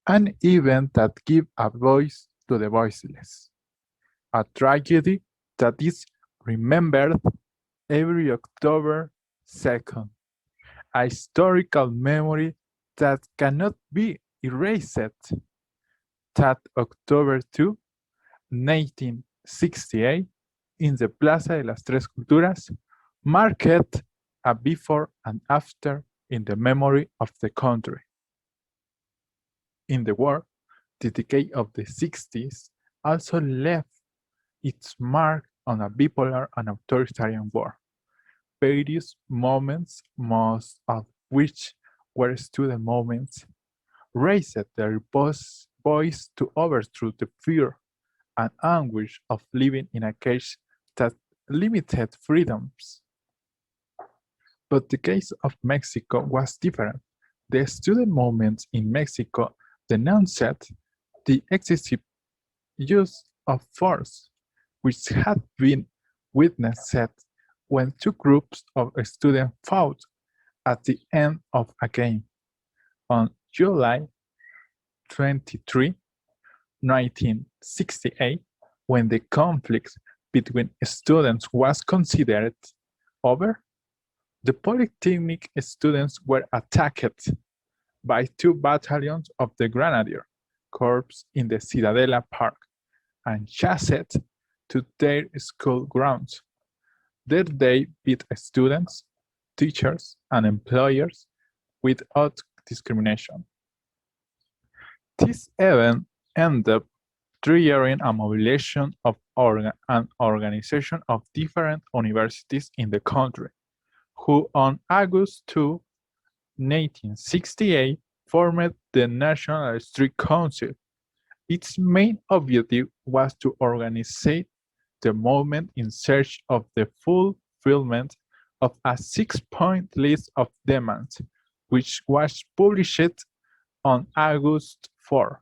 an event that gives a voice to the voiceless, a tragedy that is remembered every October 2nd, a historical memory that cannot be erased. That October 2, 1968, in the Plaza de las Tres Culturas, marked a before and after in the memory of the country. In the war, the decade of the 60s also left its mark on a bipolar and authoritarian war. Various moments, most of which were student moments, raised their voice to overthrow the fear and anguish of living in a cage that limited freedoms. But the case of Mexico was different. The student movement in Mexico denounced the excessive use of force, which had been witnessed when two groups of students fought at the end of a game. On July 23, 1968, when the conflict between students was considered over, the Polytechnic students were attacked by two battalions of the Grenadier Corps in the Ciudadela Park and chased to their school grounds. There they beat students, teachers, and employers without discrimination. This event ended up triggering a mobilization of an organization of different universities in the country, who on August 2, 1968, formed the National Street Council. Its main objective was to organize the movement in search of the fulfillment of a six-point list of demands, which was published on August 4.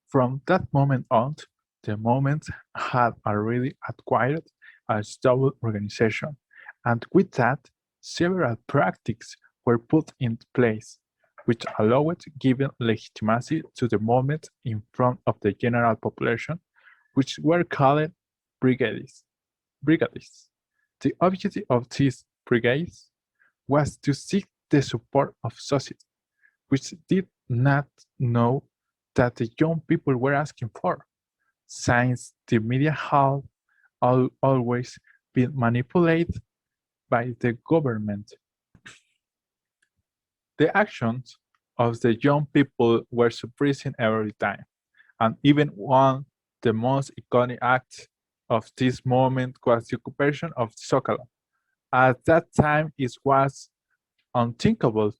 From that moment on, the movement had already acquired a stable organization, and with that, several practices were put in place, which allowed giving legitimacy to the movement in front of the general population, which were called brigades. brigades. The objective of these brigades was to seek the support of society, which did not know that the young people were asking for, since the media had always been manipulated by the government. The actions of the young people were surprising every time, and even one of the most iconic acts of this moment was the occupation of Zocalo. At that time, it was unthinkable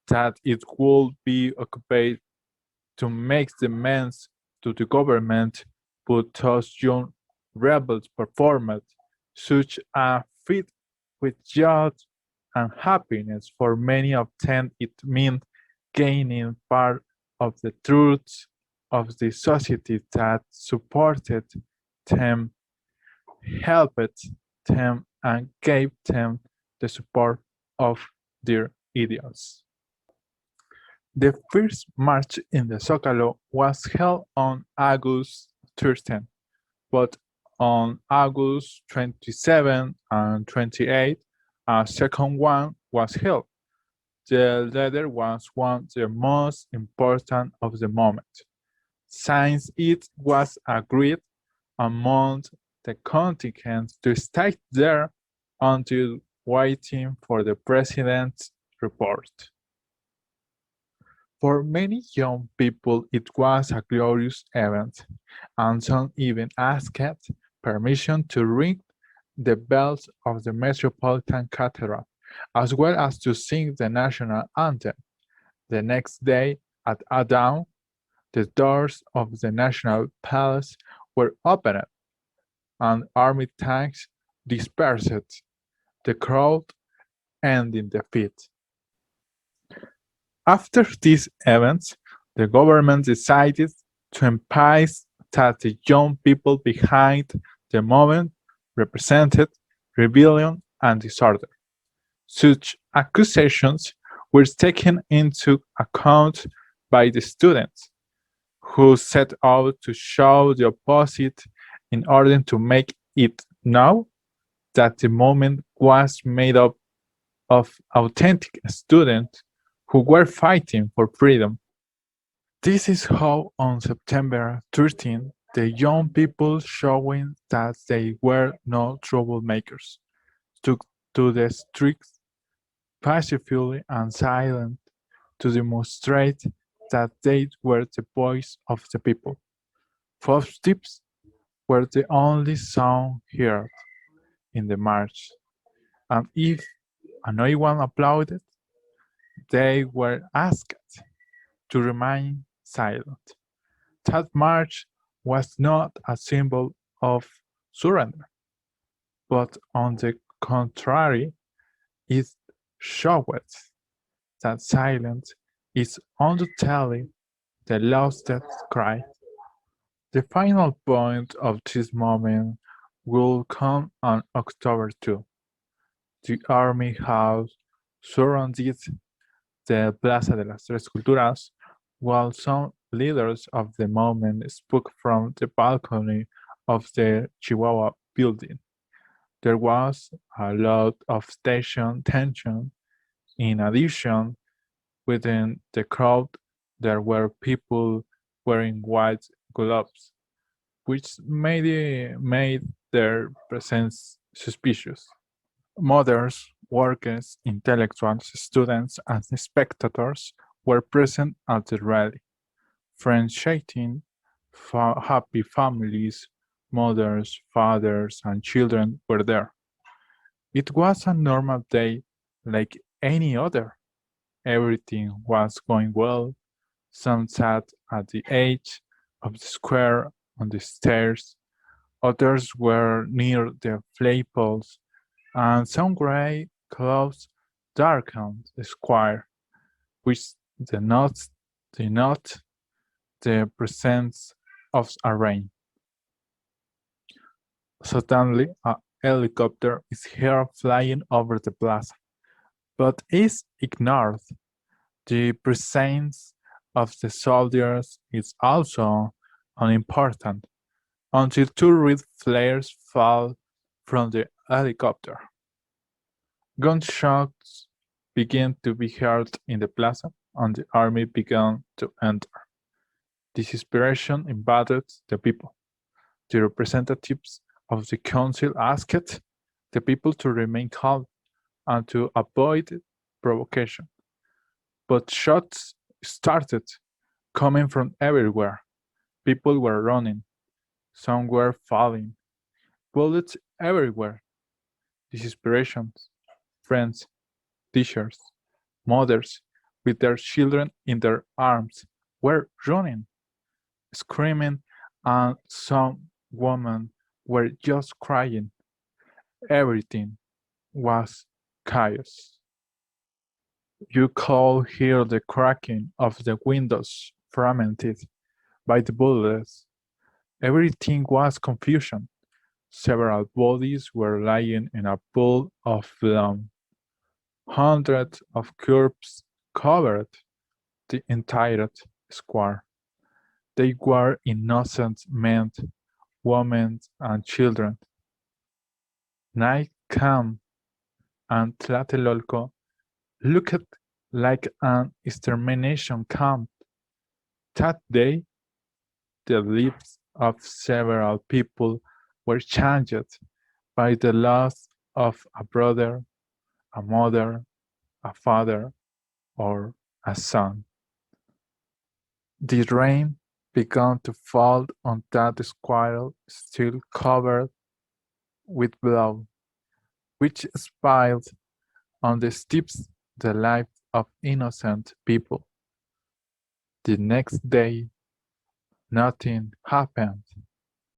that it would be occupied to make demands to the government, but those young rebels performed such a feat with joy and happiness. For many of them, it meant gaining part of the truth of the society that supported them, helped them, and gave them the support of their ideals. The first march in the Zócalo was held on August 13, but on August 27 and 28, a second one was held. The latter was one of the most important of the moment, since it was agreed among the contingents to stay there until waiting for the president's report. For many young people it was a glorious event, and some even asked permission to ring the bells of the Metropolitan Cathedral, as well as to sing the national anthem. The next day, at dawn, the doors of the National Palace were opened, and army tanks dispersed, the crowd ending the feat. After these events, the government decided to emphasize that the young people behind the movement represented rebellion and disorder. Such accusations were taken into account by the students, who set out to show the opposite in order to make it known that the movement was made up of authentic students who were fighting for freedom. This is how on September 13th, the young people showing that they were no troublemakers took to the streets pacifically and silent to demonstrate that they were the voice of the people. Footsteps were the only sound heard in the march, and if no one applauded, they were asked to remain silent. That march was not a symbol of surrender, but on the contrary, it showed that silence is undoubtedly the lost cry. The final point of this moment will come on October 2. The Army House surrounded the Plaza de las Tres Culturas, while some leaders of the movement spoke from the balcony of the Chihuahua building. There was a lot of station tension. In addition, within the crowd, there were people wearing white gloves, which made their presence suspicious. Mothers, workers, intellectuals, students, and spectators were present at the rally. Friends shouting, happy families, mothers, fathers, and children were there. It was a normal day like any other. Everything was going well. Some sat at the edge of the square on the stairs, others were near the flagpoles, and some grey clouds darkened the square, which denotes denote the presence of a rain. Suddenly, a helicopter is heard flying over the plaza, but is ignored. The presence of the soldiers is also unimportant until two red flares fall from the helicopter. Gunshots began to be heard in the plaza, and the army began to enter. Desperation invaded the people. The representatives of the council asked the people to remain calm and to avoid provocation. But shots started coming from everywhere. People were running. Some were falling. Bullets everywhere. Desperation. Friends, teachers, mothers, with their children in their arms, were running, screaming, and some women were just crying. Everything was chaos. You could hear the cracking of the windows fragmented by the bullets. Everything was confusion. Several bodies were lying in a pool of blood. Hundreds of corpses covered the entire square. They were innocent men, women, and children. Night came, and Tlatelolco looked like an extermination camp. That day, the lives of several people were changed by the loss of a brother, a mother, a father, or a son. The rain began to fall on that square still covered with blood, which spilled on the steps the lives of innocent people. The next day, nothing happened.